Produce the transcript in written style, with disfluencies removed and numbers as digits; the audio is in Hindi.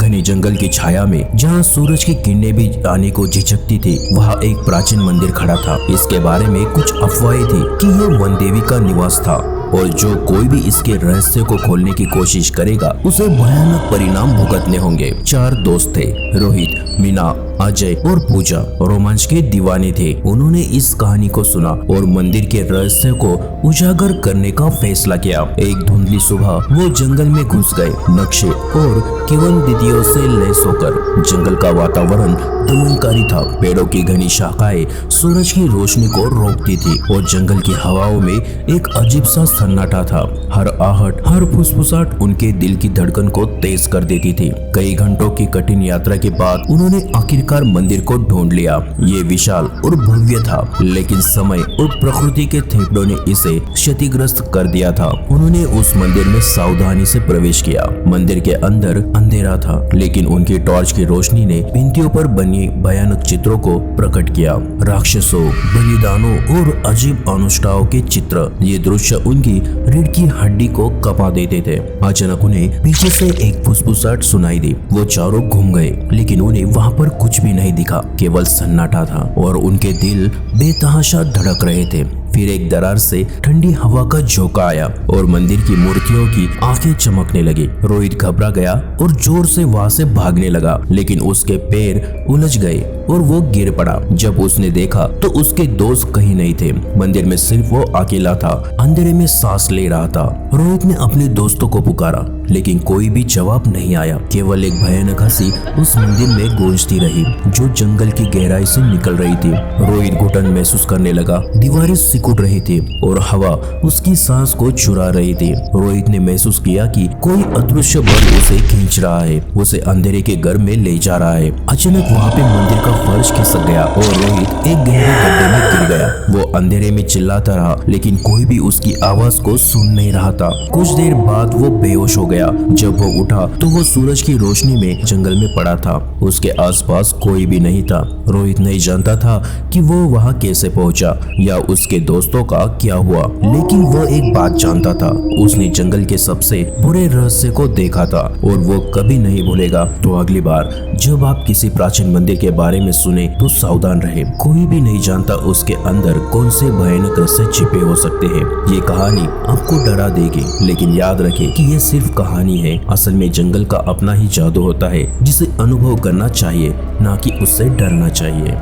घने जंगल की छाया में जहाँ सूरज की किरणें भी आने को झिझकती थी, वहाँ एक प्राचीन मंदिर खड़ा था। इसके बारे में कुछ अफवाहें थी कि यह वन देवी का निवास था और जो कोई भी इसके रहस्य को खोलने की कोशिश करेगा उसे भयानक परिणाम भुगतने होंगे। 4 दोस्त थे, रोहित, मीना, अजय और पूजा रोमांच के दीवाने थे। उन्होंने इस कहानी को सुना और मंदिर के रहस्य को उजागर करने का फैसला किया। एक धुंधली सुबह वो जंगल में घुस गए, नक्शे और किंवदंतियों से लैस होकर। जंगल का वातावरण दमनकारी था। पेड़ों की घनी शाखाएं सूरज की रोशनी को रोकती थी और जंगल की हवाओं में एक अजीब सा सन्नाटा था। हर आहट, हर फुसफुसाहट उनके दिल की धड़कन को तेज कर देती थी। कई घंटों की कठिन यात्रा के बाद उन्होंने आखिरकार मंदिर को ढूंढ लिया। ये विशाल और भव्य था, लेकिन समय और प्रकृति के थेपड़ों ने इसे क्षतिग्रस्त कर दिया था। उन्होंने उस मंदिर में सावधानी से प्रवेश किया। मंदिर के अंदर अंधेरा था, लेकिन उनकी टॉर्च की रोशनी ने भित्तियों पर बनी भयानक चित्रों को प्रकट किया। राक्षसों, बलिदानों और अजीब अनुष्ठाओं के चित्र। ये दृश्य उनकी रीढ़ की हड्डी को कपा देते थे। अचानक उन्हें पीछे से एक फुसफुसाहट सुनाई दी। वो चारों घूम गए, लेकिन उन्हें वहाँ पर कुछ भी नहीं दिखा, केवल सन्नाटा था और उनके दिल बेतहाशा धड़क रहे थे। फिर एक दरार से ठंडी हवा का झोंका आया और मंदिर की मूर्तियों की आंखें चमकने लगी। रोहित घबरा गया और जोर से वहां से भागने लगा, लेकिन उसके पैर उलझ गए और वो गिर पड़ा। जब उसने देखा तो उसके दोस्त कहीं नहीं थे। मंदिर में सिर्फ वो अकेला था, अंधेरे में सांस ले रहा था। रोहित ने अपने दोस्तों को पुकारा, लेकिन कोई भी जवाब नहीं आया। केवल एक भयानक हंसी उस मंदिर में गूंजती रही, जो जंगल की गहराई से निकल रही थी। रोहित घुटन महसूस करने लगा। दीवारें सिकुड़ रही थी और हवा उसकी सांस को चुरा रही थी। रोहित ने महसूस किया कि कोई अदृश्य बल उसे खींच रहा है, उसे अंधेरे के घर में ले जा रहा है। अचानक वहाँ पे मंदिर का फर्श खिसक गया और रोहित एक गहरे गड्ढे में गिर गया। वो अंधेरे में चिल्लाता रहा, लेकिन कोई भी उसकी आवाज को सुन नहीं रहा था। कुछ देर बाद वो बेहोश हो गया। जब वो उठा तो वो सूरज की रोशनी में जंगल में पड़ा था। उसके आसपास कोई भी नहीं था। रोहित नहीं जानता था कि वो वहाँ कैसे पहुंचा या उसके दोस्तों का क्या हुआ, लेकिन वो एक बात जानता था, उसने जंगल के सबसे बुरे रहस्य को देखा था और वो कभी नहीं भूलेगा। तो अगली बार जब आप किसी प्राचीन मंदिर के बारे में सुने तो सावधान रहे। कोई भी नहीं जानता उसके अंदर कौन से भयानक रहस्य छिपे हो सकते हैं। ये कहानी आपको डरा देगी, लेकिन याद रखें कि ये सिर्फ कहानी है। असल में जंगल का अपना ही जादू होता है, जिसे अनुभव करना चाहिए, ना कि उससे डरना चाहिए।